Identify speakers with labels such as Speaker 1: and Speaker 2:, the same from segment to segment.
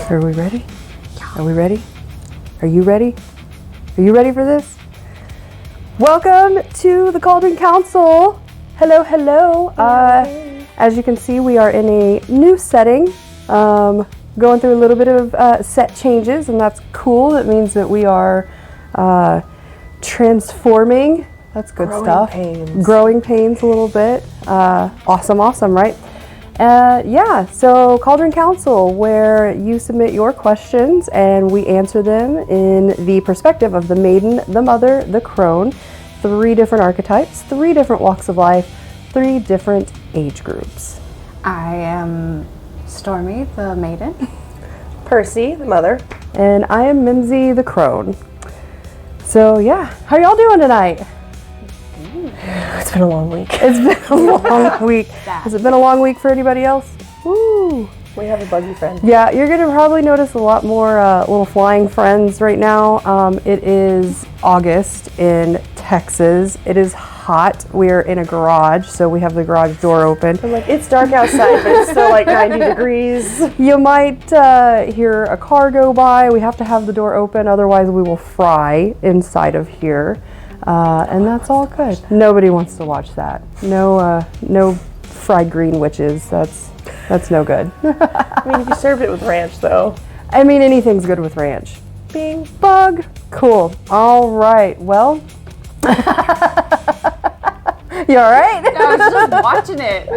Speaker 1: Are we ready? Are we ready? Are you ready? Are you ready for this? Welcome to the Cauldron Counsel. Hello, hello. As you can see, we are in a new setting, going through a little bit of set changes, and that's cool. That means that we are transforming. That's good stuff. Growing pains a little bit. Awesome, right? So Cauldron Counsel, where you submit your questions and we answer them in the perspective of the Maiden, the Mother, the Crone. 3 different archetypes, 3 different walks of life, 3 different age groups.
Speaker 2: I am Stormy, the Maiden.
Speaker 3: Percy, the Mother.
Speaker 1: And I am Mimsy, the Crone. So yeah, how y'all doing tonight?
Speaker 3: It's been a long week.
Speaker 1: It's been a long week. Has it been a long week for anybody else? Woo!
Speaker 3: We have a buggy friend.
Speaker 1: Yeah, you're going to probably notice a lot more little flying friends right now. It is August in Texas. It is hot. We're in a garage, so we have the garage door open.
Speaker 3: I'm like, it's dark outside, but it's still like 90 degrees.
Speaker 1: You might hear a car go by. We have to have the door open, otherwise we will fry inside of here. And that's all good. Nobody wants to watch that. No fried green witches. That's no good.
Speaker 3: I mean, if you served it with ranch, though.
Speaker 1: I mean, anything's good with ranch.
Speaker 3: Bing.
Speaker 1: Bug. Cool. All right. Well. You all right?
Speaker 2: No, I was just watching it.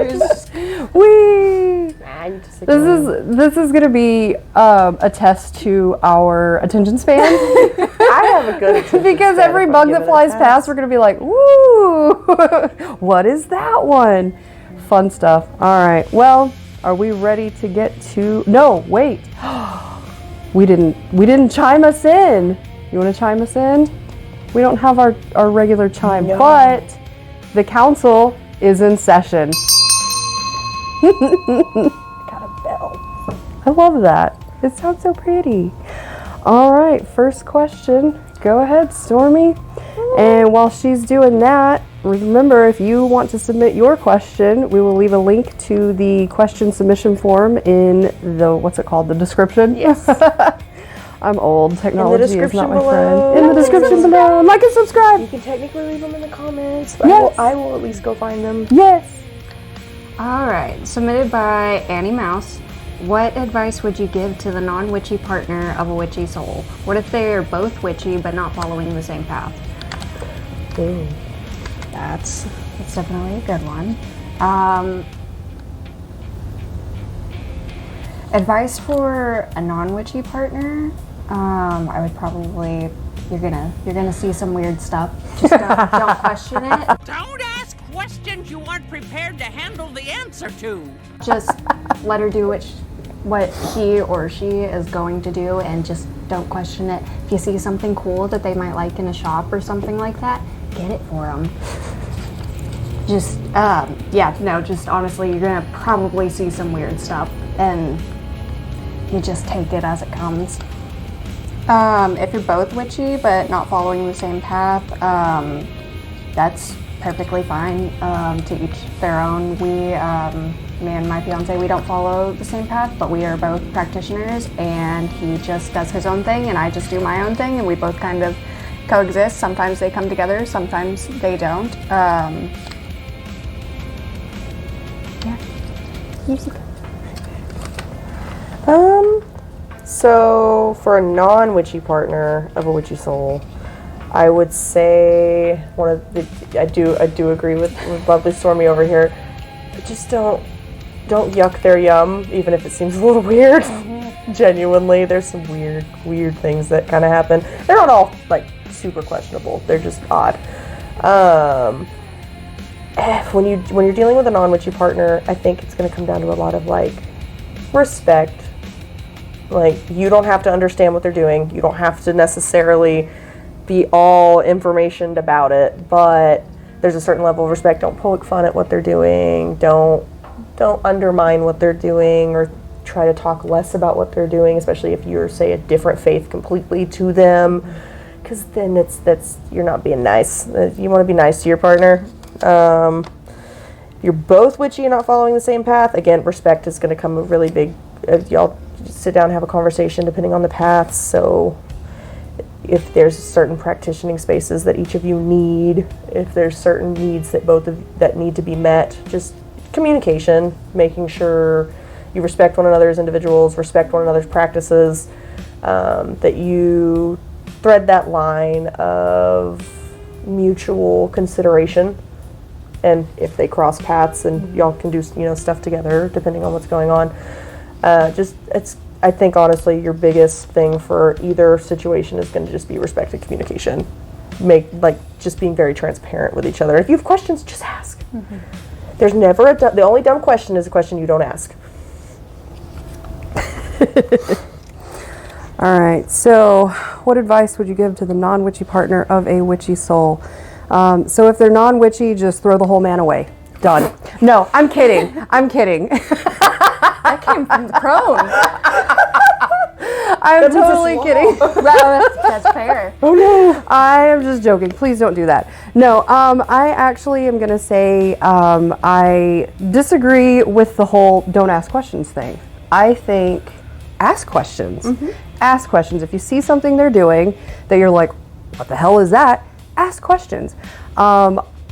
Speaker 1: Wee.
Speaker 3: Nah, you just
Speaker 1: This is gonna be a test to our attention span.
Speaker 3: I have a good attention
Speaker 1: Because
Speaker 3: span
Speaker 1: every
Speaker 3: if I'm
Speaker 1: bug that
Speaker 3: giving it a
Speaker 1: flies
Speaker 3: pass.
Speaker 1: past, we're gonna be like, woo! What is that one? Fun stuff. All right. Well, are we ready to get to? No, wait. We didn't chime us in. You want to chime us in? We don't have our regular chime,
Speaker 3: No.
Speaker 1: but the council is in session.
Speaker 3: Got a bell.
Speaker 1: I love that. It sounds so pretty. All right, first question. Go ahead, Stormy. And while she's doing that, remember, if you want to submit your question, we will leave a link to the question submission form in the, what's it called, the description?
Speaker 3: Yes.
Speaker 1: I'm old. Technology is
Speaker 3: description
Speaker 1: not my
Speaker 3: below.
Speaker 1: friend. In the description below. Like and subscribe.
Speaker 3: You can technically leave them in the comments, but
Speaker 1: Yes.
Speaker 3: I will at least go find them.
Speaker 1: Yes.
Speaker 2: All right, submitted by Annie Mouse. What advice would you give to the non-witchy partner of a witchy soul? What if they are both witchy but not following the same path?
Speaker 3: Ooh.
Speaker 2: That's definitely a good one. Advice for a non-witchy partner? I would probably, you're gonna see some weird stuff. Just don't question it.
Speaker 4: Don't ask questions you aren't prepared to handle the answer to.
Speaker 2: Just let her do what he or she is going to do, and just don't question it. If you see something cool that they might like in a shop or something like that, get it for them. Just honestly, you're gonna probably see some weird stuff, and you just take it as it comes. If you're both witchy but not following the same path, that's perfectly fine. To each their own. Me and my fiance, we don't follow the same path, but we are both practitioners, and he just does his own thing and I just do my own thing, and we both kind of coexist. Sometimes they come together, sometimes they don't.
Speaker 3: So for a non-witchy partner of a witchy soul, I would say I do agree with lovely Stormy over here. But just don't yuck their yum, even if it seems a little weird. Mm-hmm. Genuinely, there's some weird things that kind of happen. They're not all like super questionable. They're just odd. When you're dealing with a non-witchy partner, I think it's going to come down to a lot of like respect. Like, you don't have to understand what they're doing. You don't have to necessarily be all informationed about it, but there's a certain level of respect. Don't poke fun at what they're doing. Don't undermine what they're doing or try to talk less about what they're doing, especially if you're, say, a different faith completely to them, because then you're not being nice. You want to be nice to your partner. You're both witchy and not following the same path. Again, respect is going to come a really big. Y'all sit down and have a conversation depending on the paths. So if there's certain practicing spaces that each of you need, if there's certain needs that need to be met, just communication, making sure you respect one another as individuals, respect one another's practices, that you thread that line of mutual consideration. And if they cross paths and y'all can do, stuff together depending on what's going on, I think honestly your biggest thing for either situation is going to just be respect and communication. Just being very transparent with each other. If you have questions, just ask. There's never the only dumb question is a question you don't ask.
Speaker 1: All right, so what advice would you give to the non-witchy partner of a witchy soul? So if they're non-witchy, just throw the whole man away. Done. No, I'm kidding.
Speaker 2: That came from the Crone.
Speaker 1: I'm totally kidding.
Speaker 2: That's fair.
Speaker 1: Oh no, I am just joking. Please don't do that. No, I actually am going to say I disagree with the whole don't ask questions thing. I think ask questions. Ask questions. If you see something they're doing that you're like, what the hell is that? Ask questions.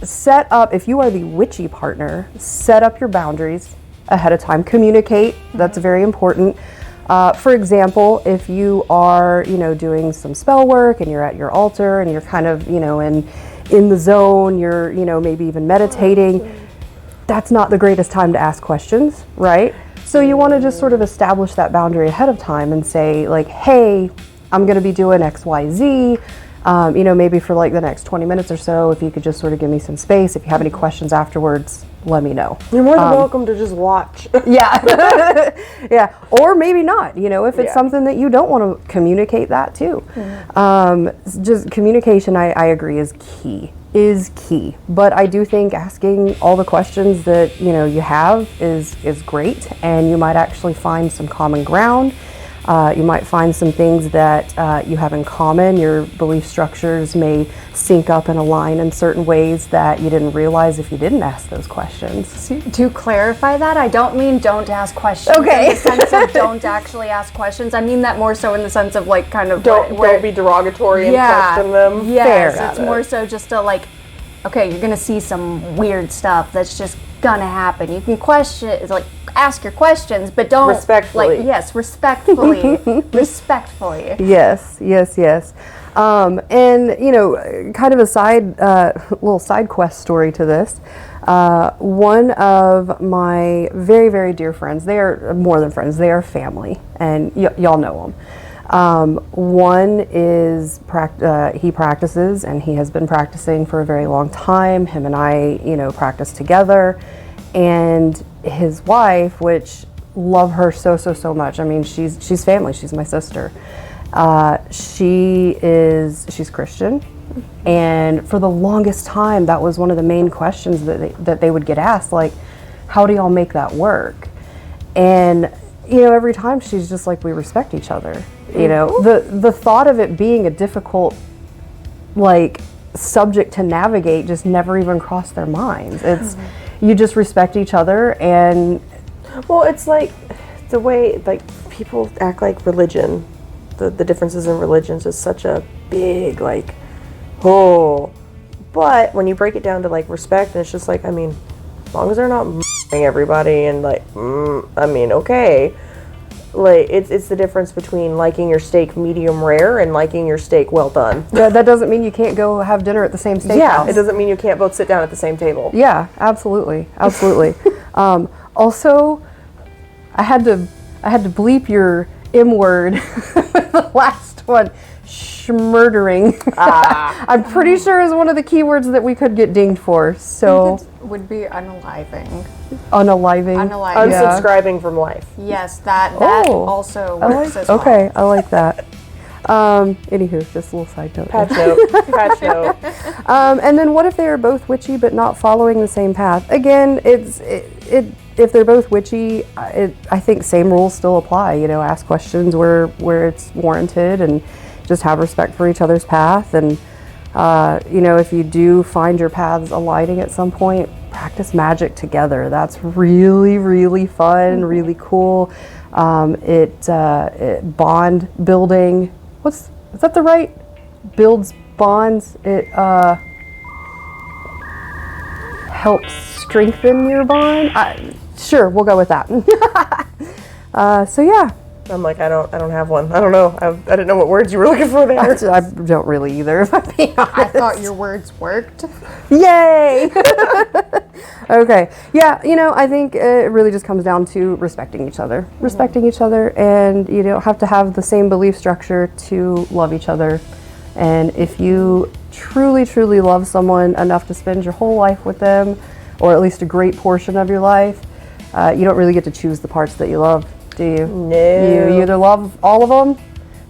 Speaker 1: Set up, if you are the witchy partner, set up your boundaries ahead of time. Communicate. That's very important. For example, if you are, doing some spell work and you're at your altar and you're kind of, in the zone, you're, maybe even meditating, that's not the greatest time to ask questions, right? So you want to just sort of establish that boundary ahead of time and say like, hey, I'm going to be doing X, Y, Z. Maybe for like the next 20 minutes or so, if you could just sort of give me some space. If you have any questions afterwards, let me know.
Speaker 3: You're more than welcome to just watch.
Speaker 1: Yeah. Yeah. Or maybe not, if it's something that you don't want to communicate that too. Just communication, I agree, is key. But I do think asking all the questions that, you have is great, and you might actually find some common ground. You might find some things that you have in common. Your belief structures may sync up and align in certain ways that you didn't realize if you didn't ask those questions.
Speaker 2: To clarify that, I don't mean don't ask questions.
Speaker 1: Okay.
Speaker 2: In the sense of don't actually ask questions. I mean that more so in the sense of like kind of
Speaker 3: don't be derogatory and question them.
Speaker 2: Yes, it's more so just a okay, you're gonna see some weird stuff that's just gonna happen. You can question, it's like ask your questions, but don't
Speaker 3: respectfully.
Speaker 2: Respectfully. Respectfully.
Speaker 1: Yes. And kind of a little side quest story to this. One of my very, very dear friends, they are more than friends, they are family, and y'all know them. One is he practices, and he has been practicing for a very long time. Him and I, practice together, and his wife, which love her so much. I mean, she's family. She's my sister. She's Christian, and for the longest time, that was one of the main questions that they would get asked, like, how do y'all make that work? And every time she's just like, we respect each other. The thought of it being a difficult subject to navigate just never even crossed their minds. It's you just respect each other. And
Speaker 3: well, it's like the way people act like religion, the differences in religions is such a big but when you break it down to respect, and it's just as long as they're not everybody and okay. It's the difference between liking your steak medium rare and liking your steak well done.
Speaker 1: Yeah, that doesn't mean you can't go have dinner at the same steakhouse.
Speaker 3: Yeah, it doesn't mean you can't both sit down at the same table.
Speaker 1: Yeah, absolutely. Also, I had to bleep your M word, the last one, schmurdering. I'm pretty sure is one of the keywords that we could get dinged for. So
Speaker 2: would be unaliving.
Speaker 1: Unaliving.
Speaker 3: Unsubscribing from life.
Speaker 2: Yes, that also works as well.
Speaker 1: Okay, I like that. Anywho, just a little side note.
Speaker 3: Patch note.
Speaker 1: And then what if they are both witchy but not following the same path? Again, if they're both witchy, I think same rules still apply. Ask questions where it's warranted, and just have respect for each other's path. And if you do find your paths aligning at some point, practice magic together. That's really, really fun, really cool. It bond building. Is that the right? Builds bonds. It helps strengthen your bond. Sure, we'll go with that. So yeah.
Speaker 3: I'm like, I don't have one. I don't know. I didn't know what words you were looking for there.
Speaker 1: I don't really either, if I'm being honest.
Speaker 2: I thought your words worked.
Speaker 1: Yay! Okay. Yeah, I think it really just comes down to respecting each other. Mm-hmm. Respecting each other, and you don't have to have the same belief structure to love each other. And if you truly, truly love someone enough to spend your whole life with them, or at least a great portion of your life, you don't really get to choose the parts that you love, do you?
Speaker 3: No.
Speaker 1: You either love all of them,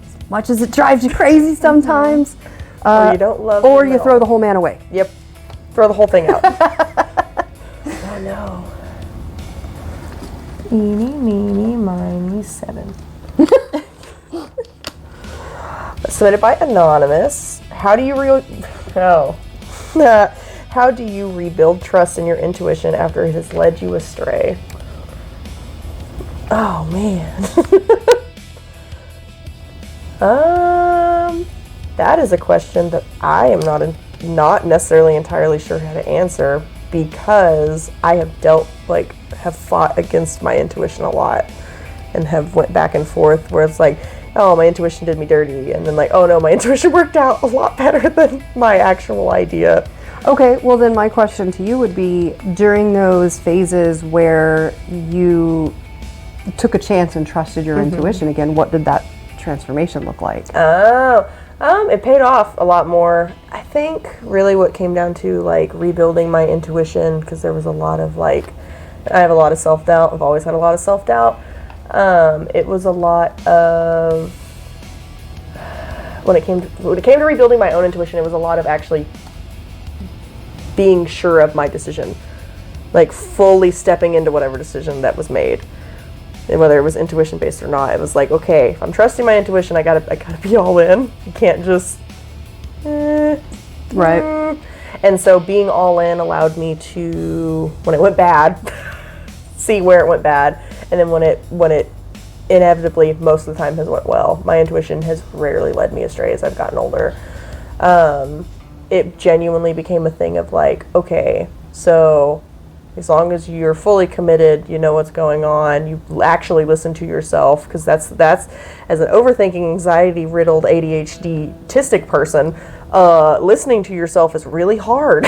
Speaker 1: as much as it drives you crazy sometimes,
Speaker 3: or you don't love
Speaker 1: or
Speaker 3: them
Speaker 1: you
Speaker 3: at
Speaker 1: throw
Speaker 3: all.
Speaker 1: the whole man away.
Speaker 3: Yep. Throw the whole thing out. Oh no. Eeny, meeny, miny, 7. Submitted by Anonymous. How do you how do you rebuild trust in your intuition after it has led you astray? Oh man. That is a question that I am not necessarily entirely sure how to answer, because I have fought against my intuition a lot and have went back and forth where it's like, oh, my intuition did me dirty, and then like, oh no, my intuition worked out a lot better than my actual idea.
Speaker 1: Okay, well then my question to you would be, during those phases where you took a chance and trusted your intuition again, what did that transformation look like?
Speaker 3: It paid off a lot more. I think really what came down to like rebuilding my intuition, because there was a lot of I have a lot of self-doubt. I've always had a lot of self-doubt. It was a lot of, when it came to rebuilding my own intuition, it was a lot of actually being sure of my decision, like fully stepping into whatever decision that was made, and whether it was intuition based or not. It was like, okay, if I'm trusting my intuition, I gotta be all in. You can't just
Speaker 1: right.
Speaker 3: And so being all in allowed me to, when it went bad, see where it went bad, and then when it inevitably most of the time has went well. My intuition has rarely led me astray as I've gotten older. It genuinely became a thing of like, okay, so as long as you're fully committed, you know what's going on, you actually listen to yourself, because that's as an overthinking, anxiety-riddled, ADHD-tistic person, listening to yourself is really hard,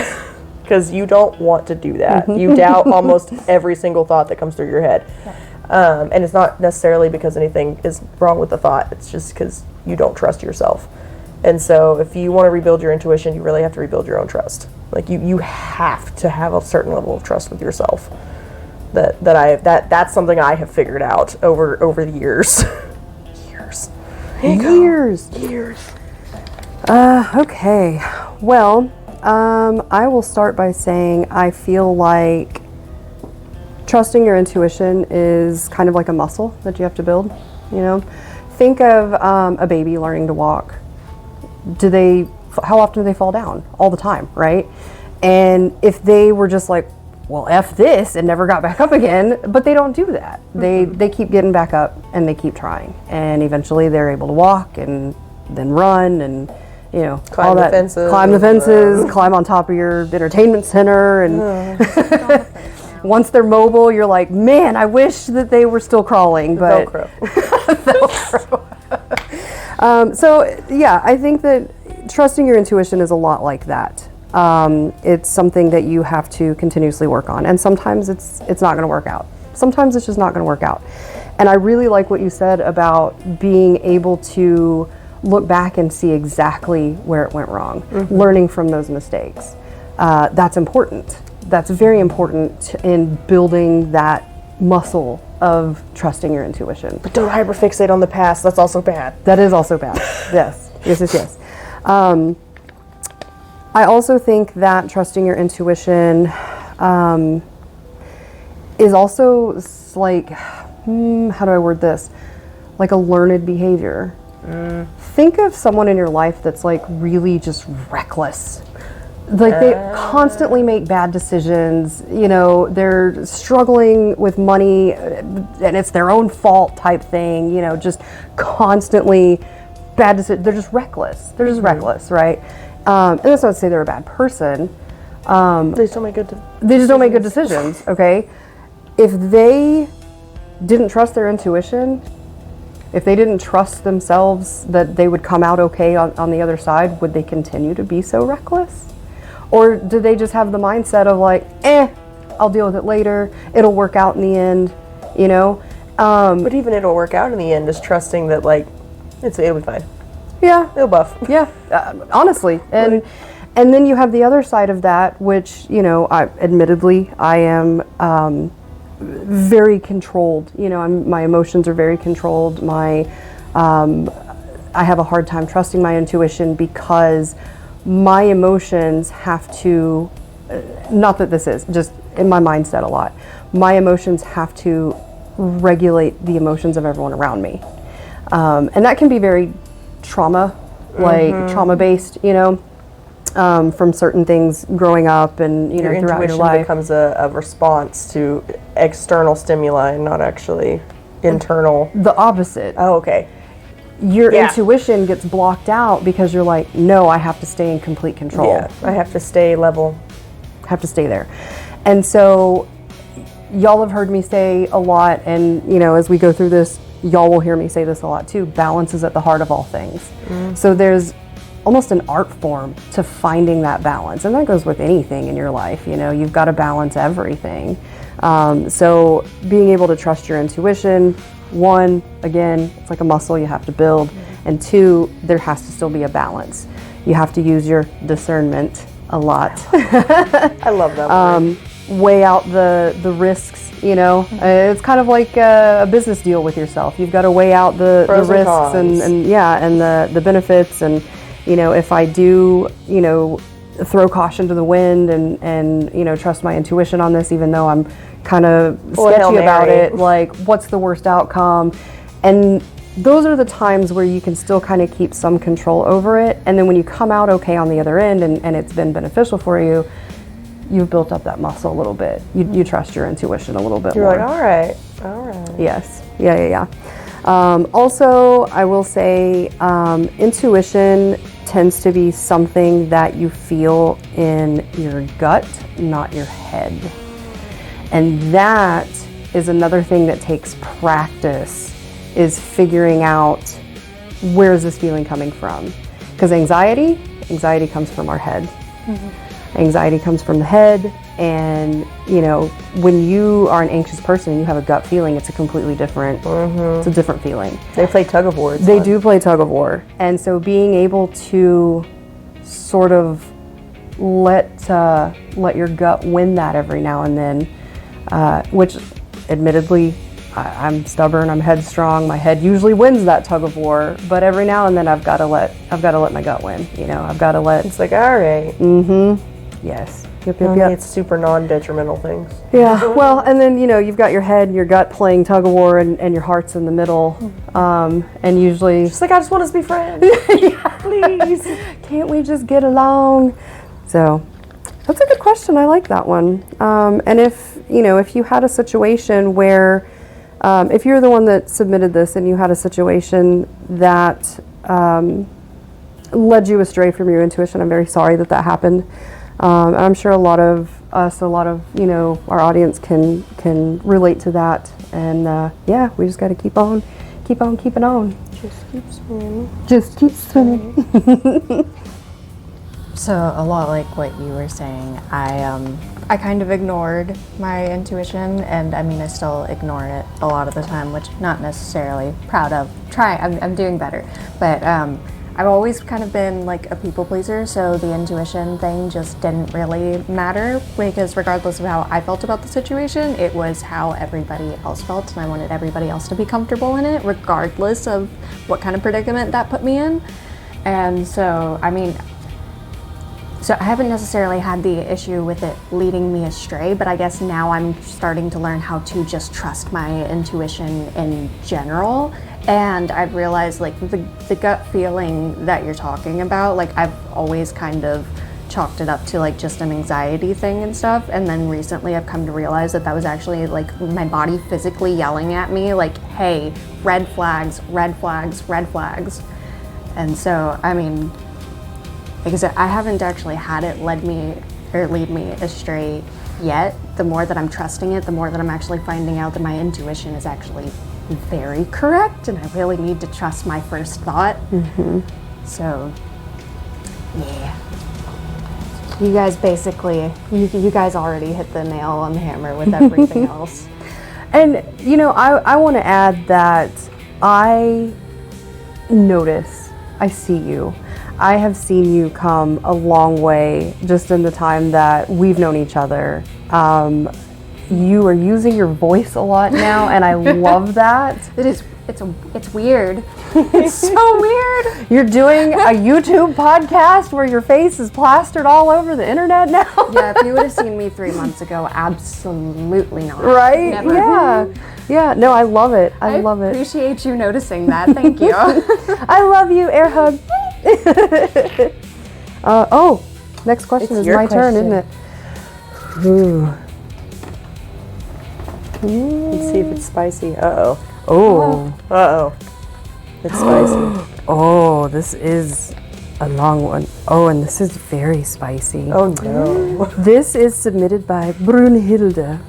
Speaker 3: because you don't want to do that. You doubt almost every single thought that comes through your head. And it's not necessarily because anything is wrong with the thought, it's just because you don't trust yourself. And so if you want to rebuild your intuition, you really have to rebuild your own trust. Like you have to have a certain level of trust with yourself. That's something I have figured out over the years. Years.
Speaker 1: Okay. Well, I will start by saying I feel like trusting your intuition is kind of like a muscle that you have to build. Think of a baby learning to walk. How often do they fall down? All the time, right? And if they were just like, well, F this, and never got back up again, but they don't do that. They keep getting back up, and they keep trying, and eventually they're able to walk and then run and
Speaker 3: climb the fences,
Speaker 1: climb on top of your entertainment center, and once they're mobile, you're like, man, I wish that they were still crawling, but Velcro. So yeah, I think that trusting your intuition is a lot like that. It's something that you have to continuously work on, and sometimes it's not going to work out. Sometimes it's just not going to work out. And I really like what you said about being able to look back and see exactly where it went wrong, learning from those mistakes. That's important. That's very important in building that muscle of trusting your intuition.
Speaker 3: But don't hyperfixate on the past. That's also bad.
Speaker 1: That is also bad. Yes. I also think that trusting your intuition is also like, how do I word this? Like a learned behavior. Think of someone in your life that's like really just reckless. Like they constantly make bad decisions, you know, they're struggling with money and it's their own fault type thing, you know, just constantly bad decisions. They're just reckless. They're just reckless, right? And that's not to say they're a bad person.
Speaker 3: They just don't make good decisions.
Speaker 1: They just don't make good decisions, okay? If they didn't trust their intuition, if they didn't trust themselves that they would come out okay on the other side, would they continue to be so reckless? Or do they just have the mindset of like, I'll deal with it later, it'll work out in the end, you know?
Speaker 3: But even it'll work out in the end, just trusting that like, it'll be fine.
Speaker 1: Yeah.
Speaker 3: It'll buff.
Speaker 1: Yeah, honestly. And then you have the other side of that, which, you know, admittedly, I am very controlled. You know, my emotions are very controlled. I have a hard time trusting my intuition because my emotions have to, not that this is, just in my mindset a lot, my emotions have to regulate the emotions of everyone around me. And that can be very trauma-based, you know, from certain things growing up and, you know, throughout your life.
Speaker 3: Becomes a response to external stimuli, not actually internal.
Speaker 1: The opposite.
Speaker 3: Oh, okay.
Speaker 1: Your intuition gets blocked out because you're like, no, I have to stay in complete control.
Speaker 3: Yeah, I have to stay level.
Speaker 1: Have to stay there. And so y'all have heard me say a lot, and, you know, as we go through this, y'all will hear me say this a lot too, balance is at the heart of all things. So there's almost an art form to finding that balance. And that goes with anything in your life, you know, you've got to balance everything. So being able to trust your intuition, one, again, it's like a muscle you have to build. And two, there has to still be a balance. You have to use your discernment a lot.
Speaker 3: I love that word.
Speaker 1: Weigh out the risks, you know. It's kind of like a business deal with yourself. You've got to weigh out the risks and the benefits. And, you know, if I do, you know, throw caution to the wind and you know, trust my intuition on this, even though I'm kind of sketchy about it, like, what's the worst outcome? And those are the times where you can still kind of keep some control over it. And then when you come out okay on the other end and it's been beneficial for you, you've built up that muscle a little bit. You trust your intuition a little bit more.
Speaker 3: You're like, all right.
Speaker 1: Yes. Yeah. Also, I will say intuition tends to be something that you feel in your gut, not your head. And that is another thing that takes practice, is figuring out, where is this feeling coming from? Because anxiety comes from our head. Anxiety comes from the head, and, you know, when you are an anxious person and you have a gut feeling, it's a completely different, it's a different feeling.
Speaker 3: They play tug of war.
Speaker 1: They do play tug of war. And so being able to sort of let your gut win that every now and then, which admittedly, I'm stubborn, I'm headstrong, my head usually wins that tug of war, but every now and then I've got to let my gut win, you know, I've got to let.
Speaker 3: It's like, all right.
Speaker 1: Yes.
Speaker 3: It's super non-detrimental things.
Speaker 1: Yeah, well, and then, you know, you've got your head and your gut playing tug of war, and your heart's in the middle, and usually...
Speaker 3: Just like, I just want us to be friends.
Speaker 1: Yeah, please. Can't we just get along? So, that's a good question. I like that one. And if you had a situation where, if you're the one that submitted this and you had a situation that led you astray from your intuition, I'm very sorry that happened. And I'm sure a lot of you know, our audience can relate to that. And yeah, we just got to keep on keeping on. Just keep swimming.
Speaker 2: So a lot like what you were saying, I kind of ignored my intuition, and I mean, I still ignore it a lot of the time, which not necessarily proud of. I'm doing better, but I've always kind of been like a people pleaser, so the intuition thing just didn't really matter, because regardless of how I felt about the situation, it was how everybody else felt, and I wanted everybody else to be comfortable in it, regardless of what kind of predicament that put me in. And so, I mean, so I haven't necessarily had the issue with it leading me astray, but I guess now I'm starting to learn how to just trust my intuition in general. And I've realized, like, the gut feeling that you're talking about, like, I've always kind of chalked it up to like just an anxiety thing and stuff. And then recently I've come to realize that was actually like my body physically yelling at me like, hey, red flags, red flags, red flags. And so, I mean, like I said, I haven't actually had it lead me astray yet. The more that I'm trusting it, the more that I'm actually finding out that my intuition is actually very correct, and I really need to trust my first thought. So, yeah. You guys basically, you guys already hit the nail on the hammer with everything else.
Speaker 1: And, you know, I want to add that I notice, I see you. I have seen you come a long way just in the time that we've known each other. You are using your voice a lot now, and I love that.
Speaker 2: It's weird. It's so weird.
Speaker 1: You're doing a YouTube podcast where your face is plastered all over the internet now.
Speaker 2: Yeah, if you would have seen me 3 months ago, absolutely not.
Speaker 1: Right?
Speaker 2: Never.
Speaker 1: Yeah. Yeah, no, I love it. I love it.
Speaker 2: Appreciate you noticing that. Thank you.
Speaker 1: I love you, air hug. Next question is my turn, isn't it? Ooh.
Speaker 3: Let's see if it's spicy. Uh-oh.
Speaker 1: Oh.
Speaker 3: Uh-oh. It's spicy.
Speaker 1: Oh, this is a long one. Oh, and this is very spicy.
Speaker 3: Oh, no.
Speaker 1: This is submitted by Brunhilde.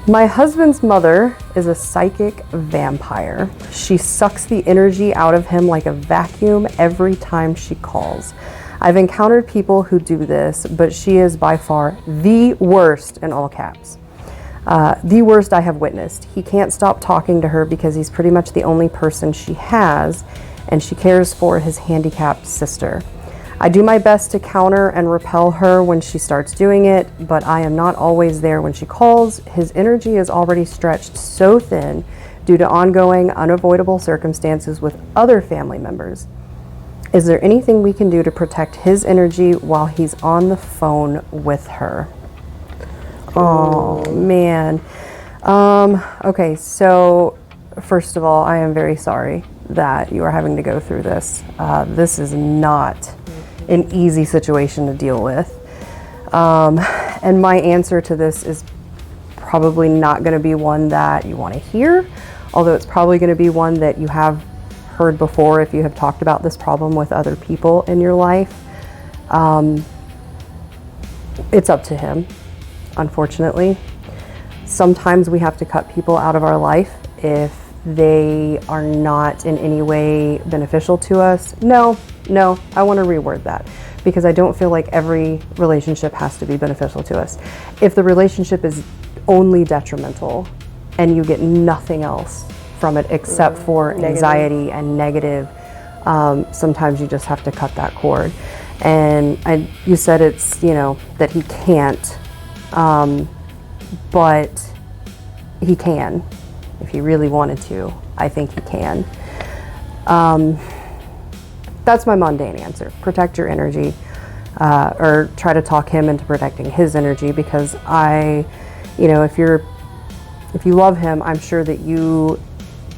Speaker 1: My husband's mother is a psychic vampire. She sucks the energy out of him like a vacuum every time she calls. I've encountered people who do this, but she is by far the worst, in all caps. The worst I have witnessed. He can't stop talking to her because he's pretty much the only person she has, and she cares for his handicapped sister. I do my best to counter and repel her when she starts doing it, but I am not always there when she calls. His energy is already stretched so thin due to ongoing, unavoidable circumstances with other family members. Is there anything we can do to protect his energy while he's on the phone with her? Oh, man. Okay, so first of all, I am very sorry that you are having to go through this. This is not an easy situation to deal with. And my answer to this is probably not going to be one that you want to hear, although it's probably going to be one that you have heard before if you have talked about this problem with other people in your life. It's up to him, unfortunately. Sometimes we have to cut people out of our life if they are not in any way beneficial to us. No, I want to reword that because I don't feel like every relationship has to be beneficial to us. If the relationship is only detrimental and you get nothing else from it except for anxiety and negative, sometimes you just have to cut that cord. And you said it's, that he can't, but he can. If he really wanted to, I think he can. That's my mundane answer. Protect your energy, or try to talk him into protecting his energy, because if you love him, I'm sure that you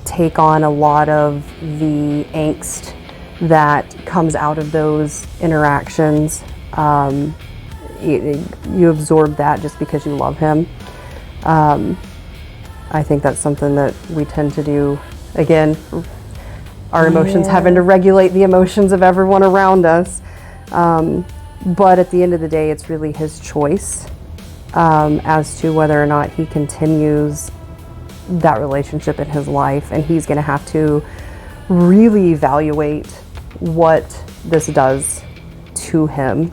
Speaker 1: take on a lot of the angst that comes out of those interactions. You absorb that just because you love him. I think that's something that we tend to do. Again, our emotions having to regulate the emotions of everyone around us. But at the end of the day, it's really his choice as to whether or not he continues that relationship in his life. And he's going to have to really evaluate what this does to him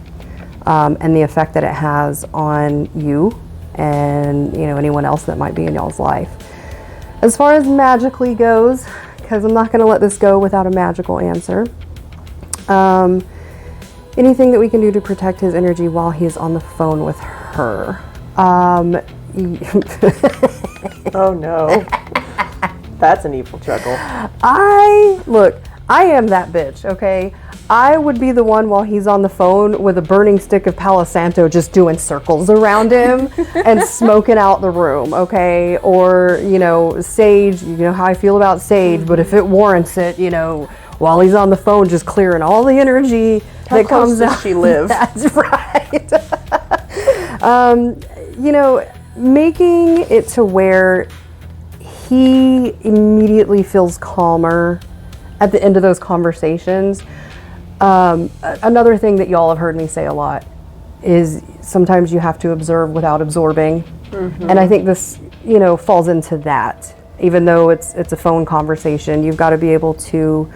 Speaker 1: and the effect that it has on you and anyone else that might be in y'all's life. As far as magically goes, because I'm not going to let this go without a magical answer, anything that we can do to protect his energy while he's on the phone with her.
Speaker 3: Oh no. That's an evil chuckle.
Speaker 1: I am that bitch, okay? I would be the one while he's on the phone with a burning stick of Palo Santo just doing circles around him and smoking out the room, okay? Or, sage, how I feel about sage, but if it warrants it, while he's on the phone just clearing all the energy
Speaker 3: How close does she live?
Speaker 1: That's right. Making it to where he immediately feels calmer at the end of those conversations. Another thing that y'all have heard me say a lot is sometimes you have to observe without absorbing. And I think this, falls into that. Even though it's a phone conversation, you've got to be able to,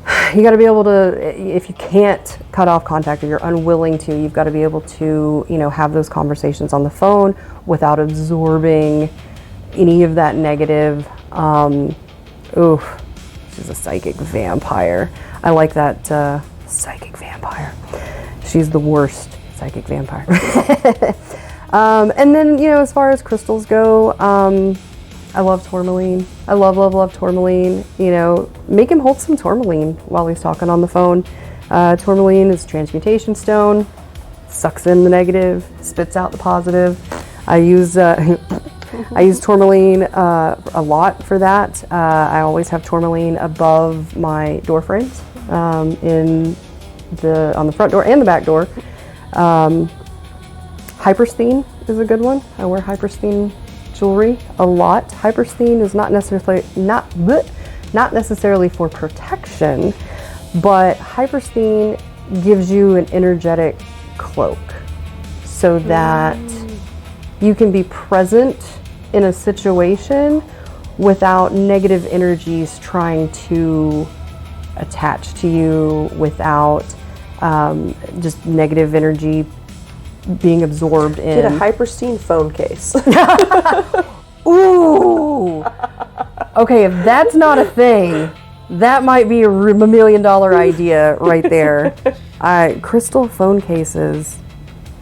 Speaker 1: if you can't cut off contact or you're unwilling to, you've got to be able to, have those conversations on the phone without absorbing any of that negative. She's a psychic vampire. I like that psychic vampire. She's the worst psychic vampire. And then, as far as crystals go, I love tourmaline. I love tourmaline. Make him hold some tourmaline while he's talking on the phone. Tourmaline is transmutation stone, sucks in the negative, spits out the positive. I use tourmaline a lot for that. I always have tourmaline above my door frames, on the front door and the back door. Hypersthene is a good one. I wear hypersthene jewelry a lot. Hypersthene is not necessarily for protection, but hypersthene gives you an energetic cloak so that you can be present in a situation without negative energies trying to attach to you, without just negative energy being absorbed in.
Speaker 3: Get a hypersthene phone case.
Speaker 1: Ooh. Okay, if that's not a thing, that might be a $1 million idea right there. Crystal phone cases,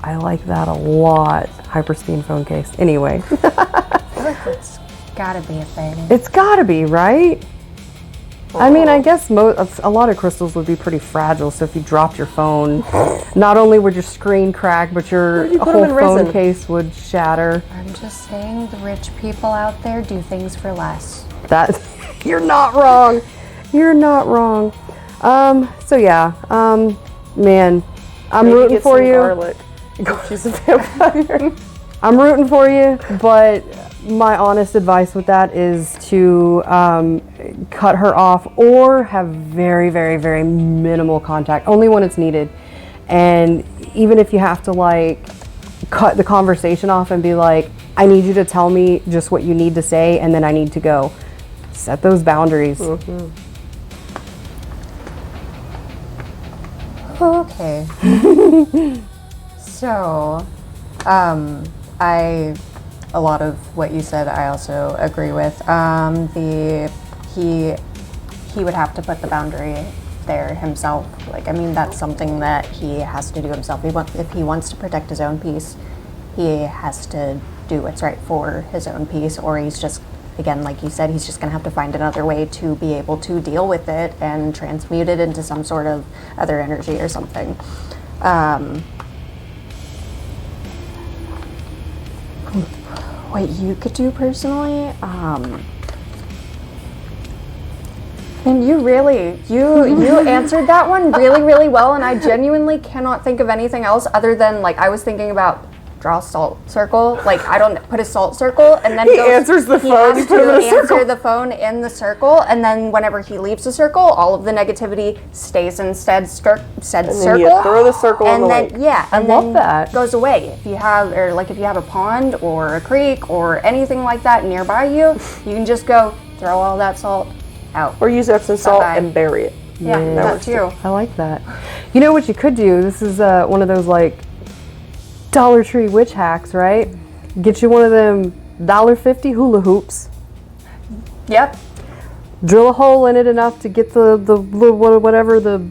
Speaker 1: I like that a lot. Hypersthene phone case. Anyway.
Speaker 2: I feel like it's gotta be a thing.
Speaker 1: It's gotta be, right? I mean, I guess a lot of crystals would be pretty fragile, so if you dropped your phone, not only would your screen crack, but your whole phone case would shatter.
Speaker 2: I'm just saying, the rich people out there do things for less.
Speaker 1: You're not wrong. You're not wrong. So yeah, man, I'm rooting for you.
Speaker 3: Garlic. She's a vampire.
Speaker 1: I'm rooting for you, but my honest advice with that is to cut her off or have very, very, very minimal contact, only when it's needed. And even if you have to cut the conversation off and be like, I need you to tell me just what you need to say and then I need to go. Set those boundaries.
Speaker 2: Okay. So, a lot of what you said I also agree with. He would have to put the boundary there himself. That's something that he has to do himself. If he wants to protect his own peace, he has to do what's right for his own peace, or he's just, again, like you said, he's just gonna have to find another way to be able to deal with it and transmute it into some sort of other energy or something. What you could do personally, and you answered that one really, really well, and I genuinely cannot think of anything else other than, I was thinking about draw a salt circle. I don't put a salt circle, and then
Speaker 3: he answers the phone.
Speaker 2: He has to answer the phone in the circle, and then whenever he leaves the circle, all of the negativity stays in said circle.
Speaker 3: You throw the circle in the lake.
Speaker 1: I love that.
Speaker 2: Goes away. If you have a pond or a creek or anything like that nearby you, you can just go throw all that salt out.
Speaker 3: Or use Epsom salt and bury it.
Speaker 2: Yeah, that too.
Speaker 1: I like that. You know what you could do? This is one of those Dollar Tree witch hacks, right? Get you one of them $1.50 hula hoops.
Speaker 2: Yep.
Speaker 1: Drill a hole in it enough to get the whatever the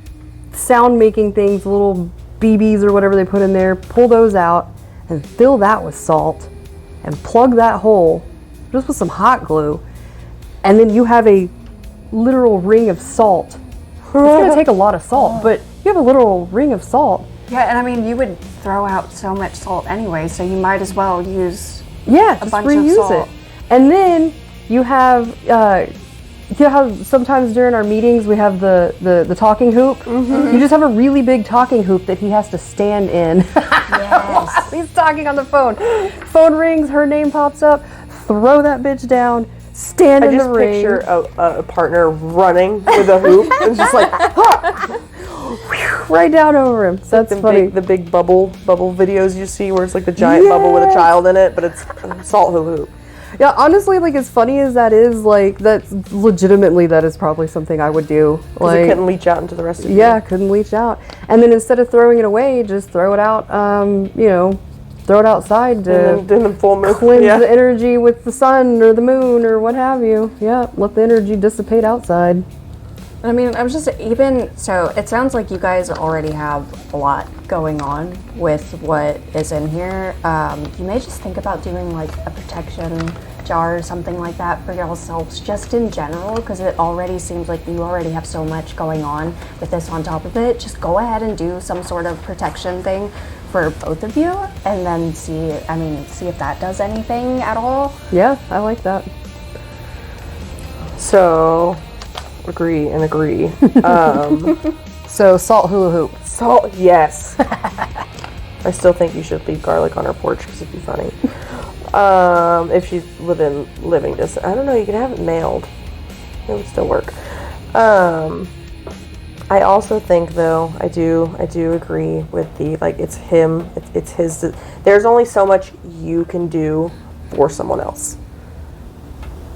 Speaker 1: sound making things, the little BBs or whatever they put in there. Pull those out and fill that with salt and plug that hole just with some hot glue. And then you have a literal ring of salt. It's going to take a lot of salt, but you have a literal ring of salt.
Speaker 2: Yeah, and you would throw out so much salt anyway, so you might as well use
Speaker 1: a bunch of salt. And then you have you know how sometimes during our meetings we have the talking hoop? You just have a really big talking hoop that he has to stand in.
Speaker 2: Yes.
Speaker 1: He's talking on the phone. Phone rings, her name pops up, throw that bitch down, stand in the ring.
Speaker 3: I just picture a partner running with a hoop and just like,
Speaker 1: right down over him. So that's funny.
Speaker 3: the big bubble videos you see where it's like the giant bubble with a child in it, but it's salt hula hoop.
Speaker 1: Yeah, honestly, like as funny as that is, like that's legitimately that is probably something I would do.
Speaker 3: Like it couldn't leach out into the rest of you.
Speaker 1: Yeah, couldn't leach out. And then instead of throwing it away, just throw it out. Throw it outside to
Speaker 3: and then full moon.
Speaker 1: cleanse the energy with the sun or the moon or what have you. Yeah, let the energy dissipate outside.
Speaker 2: I mean, I was just so it sounds like you guys already have a lot going on with what is in here. You may just think about doing like a protection jar or something like that for yourselves just in general, because it already seems like you already have so much going on with this on top of it. Just go ahead and do some sort of protection thing for both of you and then see if that does anything at all.
Speaker 1: Yeah, I like that.
Speaker 3: So... agree and agree.
Speaker 1: So salt hula hoop.
Speaker 3: Salt, yes. I still think you should leave garlic on her porch because it'd be funny. If she's within living distance. I don't know, you can have it mailed. It would still work. I also think though, I do agree with the, like, it's him, it's his, there's only so much you can do for someone else.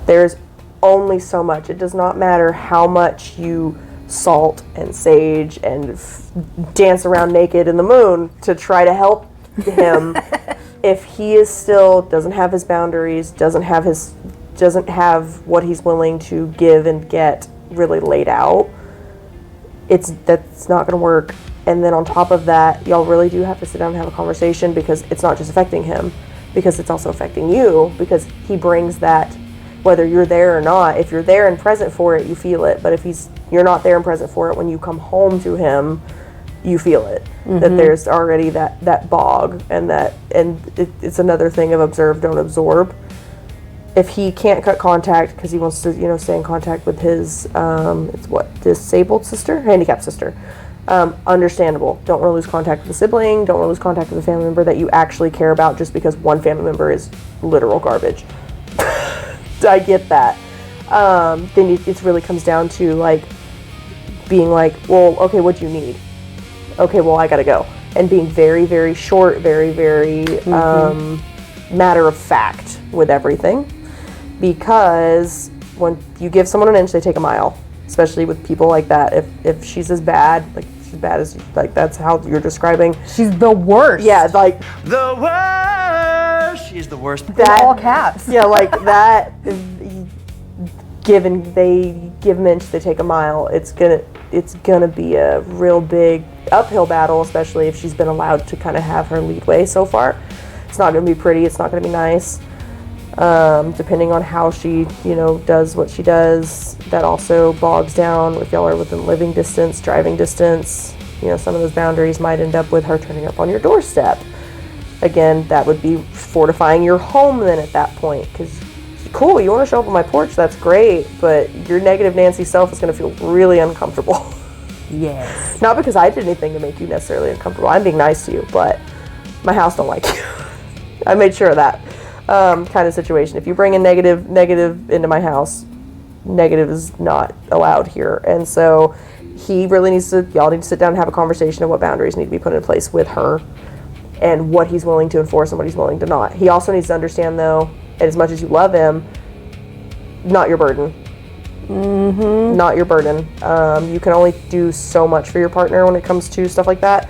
Speaker 3: There's only so much. It does not matter how much you salt and sage and dance around naked in the moon to try to help him. If he is still doesn't have his boundaries, doesn't have what he's willing to give and get really laid out, that's not going to work. And then on top of that, y'all really do have to sit down and have a conversation, because it's not just affecting him, because it's also affecting you, because he brings that. Whether you're there or not, if you're there and present for it, you feel it. But if you're not there and present for it, when you come home to him, you feel it. Mm-hmm. That there's already that bog, and it's another thing of observe, don't absorb. If he can't cut contact because he wants to, stay in contact with his, handicapped sister. Understandable. Don't want to lose contact with a sibling. Don't want to lose contact with a family member that you actually care about just because one family member is literal garbage. I get that. Then it really comes down to like being like, well, okay, what do you need? Okay, well, I gotta go. And being very, very short, very, very matter of fact with everything. Because when you give someone an inch, they take a mile. Especially with people like that. If she's as bad, that's how you're describing.
Speaker 1: She's the worst.
Speaker 3: Yeah, like
Speaker 5: the worst. She's the worst.
Speaker 1: That, all caps.
Speaker 3: Yeah, like that. Given they give an inch, they take a mile. It's gonna be a real big uphill battle, especially if she's been allowed to kind of have her leadway so far. It's not gonna be pretty. It's not gonna be nice. Depending on how she, does what she does, that also bogs down if y'all are within living distance, driving distance. Some of those boundaries might end up with her turning up on your doorstep. Again, that would be fortifying your home then at that point, because cool, you want to show up on my porch, that's great, but your negative Nancy self is going to feel really uncomfortable.
Speaker 1: Yes.
Speaker 3: Not because I did anything to make you necessarily uncomfortable. I'm being nice to you, but my house don't like you. I made sure of that. Kind of situation. If you bring in negative into my house, negative is not allowed here. And so y'all need to sit down and have a conversation of what boundaries need to be put in place with her and what he's willing to enforce and what he's willing to not. He also needs to understand, though, as much as you love him, not your burden. Mm-hmm. Not your burden. You can only do so much for your partner when it comes to stuff like that.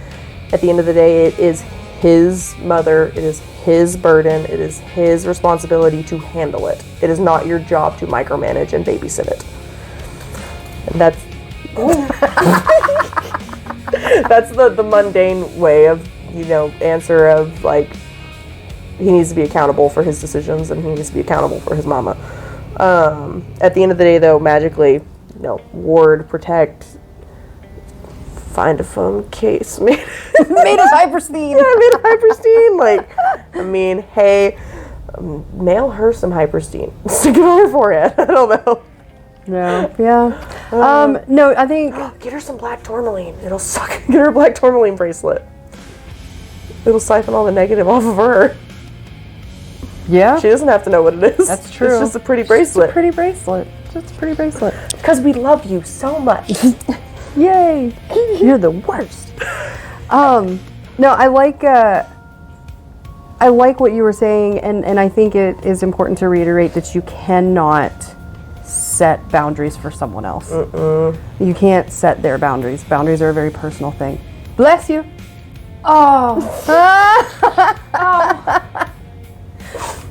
Speaker 3: At the end of the day, it is his mother, it is his burden, it is his responsibility to handle it. It is not your job to micromanage and babysit it. And that's that's the mundane way of, answer of like, he needs to be accountable for his decisions and he needs to be accountable for his mama. At the end of the day, though, magically, ward, protect, find a phone case made of
Speaker 1: hyperstein.
Speaker 3: Yeah, made of hyperstein. Hey, mail her some hyperstein. Stick it on her forehead. I don't know.
Speaker 1: No, yeah. No, I think...
Speaker 3: Get her some black tourmaline. It'll suck. Get her a black tourmaline bracelet. It'll siphon all the negative off of her.
Speaker 1: Yeah.
Speaker 3: She doesn't have to know what it is.
Speaker 1: That's true.
Speaker 3: It's just a pretty bracelet.
Speaker 1: Pretty bracelet. Just a pretty bracelet.
Speaker 3: Because we love you so much.
Speaker 1: Yay! You're the worst. No, I like what you were saying, and I think it is important to reiterate that you cannot set boundaries for someone else. You can't set their boundaries. Boundaries are a very personal thing. Bless you. Oh.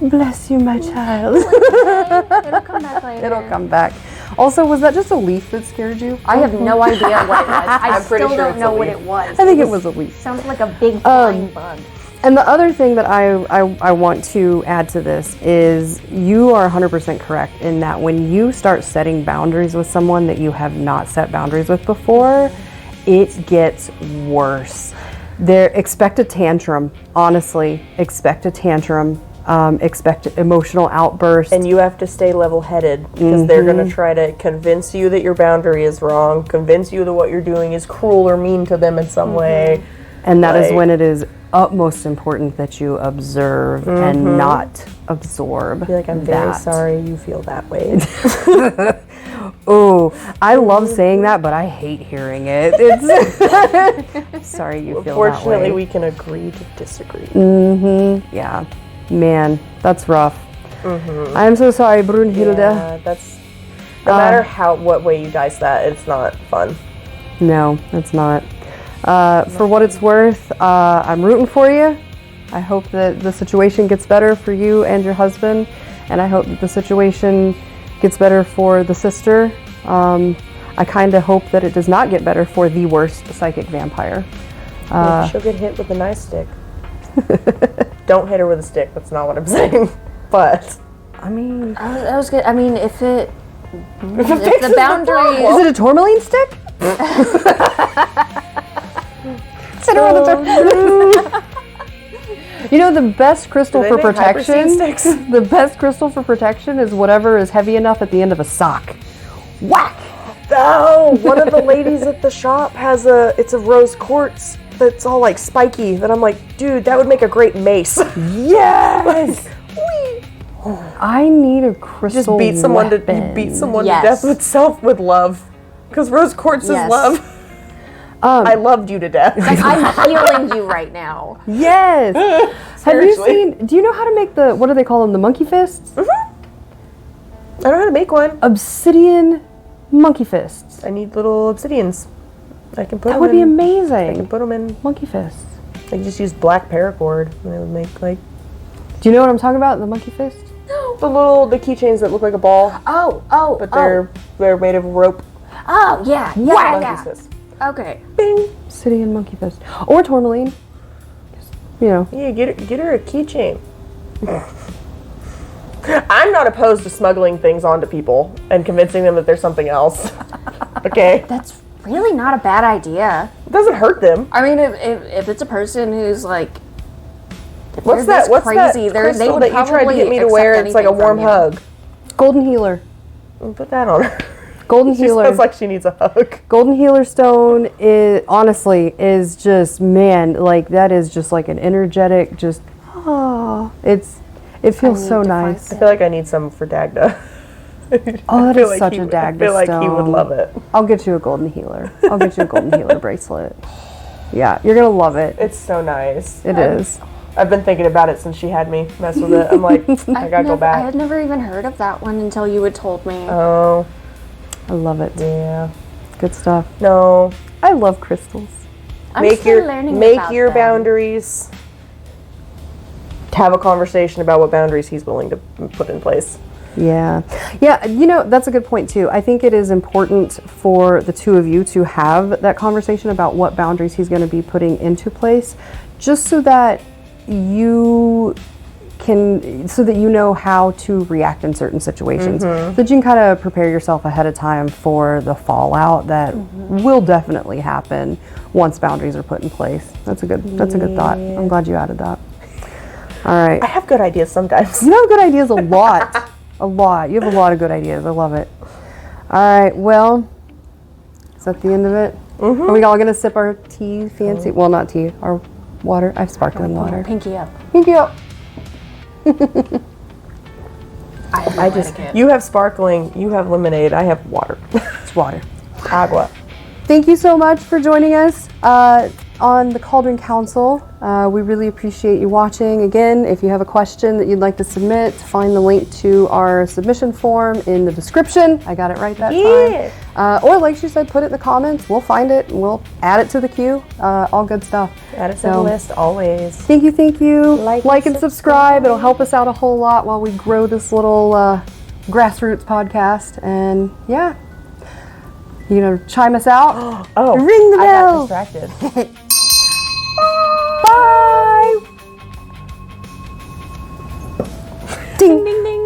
Speaker 1: Bless you, my child.
Speaker 2: It'll come back later.
Speaker 1: It'll come back. Also, was that just a leaf that scared you?
Speaker 2: I have no idea what it was. I
Speaker 3: pretty
Speaker 2: still
Speaker 3: sure
Speaker 2: don't
Speaker 3: it's
Speaker 2: know
Speaker 3: a
Speaker 2: what
Speaker 3: leaf.
Speaker 2: it was.
Speaker 1: I think it was a leaf.
Speaker 2: Sounds like a big flying bug.
Speaker 1: And the other thing that I want to add to this is you are 100% correct in that when you start setting boundaries with someone that you have not set boundaries with before, it gets worse. Expect a tantrum, honestly. Expect a tantrum. Expect emotional outbursts.
Speaker 3: And you have to stay level-headed because they're going to try to convince you that your boundary is wrong, convince you that what you're doing is cruel or mean to them in some way.
Speaker 1: And that is when it is utmost important that you observe and not absorb.
Speaker 3: Be like, I'm very sorry you feel that way.
Speaker 1: Oh, I love saying that, but I hate hearing it. It's sorry you feel that way.
Speaker 3: Unfortunately, we can agree to disagree.
Speaker 1: Yeah. Man, that's rough. I'm so sorry, Brunhilde.
Speaker 3: Yeah, that's... No matter what way you dice that, it's not fun.
Speaker 1: No, it's not. For what it's worth, I'm rooting for you. I hope that the situation gets better for you and your husband, and I hope that the situation gets better for the sister. I kind of hope that it does not get better for the worst psychic vampire.
Speaker 3: She'll get hit with a nice stick. Don't hit her with a stick. That's not what I'm saying. But
Speaker 1: I mean,
Speaker 2: I was good. I mean, if the boundary
Speaker 1: is it a tourmaline stick? Sit her on the You know, the best crystal for protection. The best crystal for protection is whatever is heavy enough at the end of a sock. Whack!
Speaker 3: Oh, one of the ladies at the shop has it's a rose quartz that's all like spiky that I'm like, dude, that would make a great mace.
Speaker 1: Yes! I need a crystal
Speaker 3: Just beat someone
Speaker 1: weapon.
Speaker 3: to death with love. Because rose quartz is love. I loved you to death.
Speaker 2: I'm healing you right now.
Speaker 1: Yes! Have you seen, do you know how to make what do they call them, the monkey fists?
Speaker 3: I know how to make one.
Speaker 1: Obsidian monkey fists.
Speaker 3: I need little obsidians. I can put
Speaker 1: That
Speaker 3: them
Speaker 1: would be
Speaker 3: in.
Speaker 1: amazing.
Speaker 3: I can put them in.
Speaker 1: Monkey fists.
Speaker 3: I can just use black paracord and it would make like...
Speaker 1: Do you know what I'm talking about, the monkey fist?
Speaker 3: The keychains that look like a ball. But they're made of rope.
Speaker 2: Oh, yeah.
Speaker 3: Monkey
Speaker 2: Okay.
Speaker 3: Bing.
Speaker 1: Obsidian monkey fist. Or tourmaline. Just, you know.
Speaker 3: Yeah, get her a keychain. I'm not opposed to smuggling things onto people and convincing them that there's something else. Okay?
Speaker 2: That's really not a bad idea.
Speaker 3: It doesn't hurt them.
Speaker 2: I mean, if it's a person who's like,
Speaker 3: What's that crystal that you tried to get me to wear? It's like a warm hug.
Speaker 1: Golden healer.
Speaker 3: Put that on her.
Speaker 1: Golden healer.
Speaker 3: She sounds like she needs a hug.
Speaker 1: Golden healer stone is just, man, like that is just like an energetic, it feels so nice.
Speaker 3: I feel like I need some for Dagda.
Speaker 1: Oh, that is such a Dagda stone.
Speaker 3: I feel like he would love it.
Speaker 1: I'll get you a golden healer. I'll get you a golden healer bracelet. Yeah, you're gonna love it.
Speaker 3: It's so nice.
Speaker 1: It is.
Speaker 3: I've been thinking about it since she had me mess with it. I'm like, I gotta go back.
Speaker 2: I had never even heard of that one until you had told me.
Speaker 3: Oh.
Speaker 1: I love it.
Speaker 3: Yeah.
Speaker 1: Good stuff.
Speaker 3: No.
Speaker 1: I love crystals.
Speaker 3: Make your boundaries. Have a conversation about what boundaries he's willing to put in place.
Speaker 1: Yeah. Yeah, you know, that's a good point too. I think it is important for the two of you to have that conversation about what boundaries he's going to be putting into place, just so that you know how to react in certain situations. So that you can kind of prepare yourself ahead of time for the fallout that will definitely happen once boundaries are put in place. That's a good thought. I'm glad you added that. All right.
Speaker 3: I have good ideas sometimes.
Speaker 1: You have good ideas a lot. A lot. You have a lot of good ideas. I love it. All right, well, is that the end of it? Are we all going to sip our tea fancy? Well, not tea, our water. I have sparkling water.
Speaker 2: Pinky up.
Speaker 1: Pinky up.
Speaker 3: You have sparkling, you have lemonade, I have water.
Speaker 1: It's water.
Speaker 3: Agua.
Speaker 1: Thank you so much for joining us on the Cauldron Counsel. We really appreciate you watching. Again, if you have a question that you'd like to submit, find the link to our submission form in the description. I got it right that time. Or like she said, put it in the comments. We'll find it and we'll add it to the queue. All good stuff.
Speaker 3: Add it to the list always.
Speaker 1: Thank you. Like and subscribe. It'll help us out a whole lot while we grow this little grassroots podcast. And yeah. You know, chime us out. Ring the bell.
Speaker 3: I got distracted.
Speaker 1: Bye. Ding, ding, ding.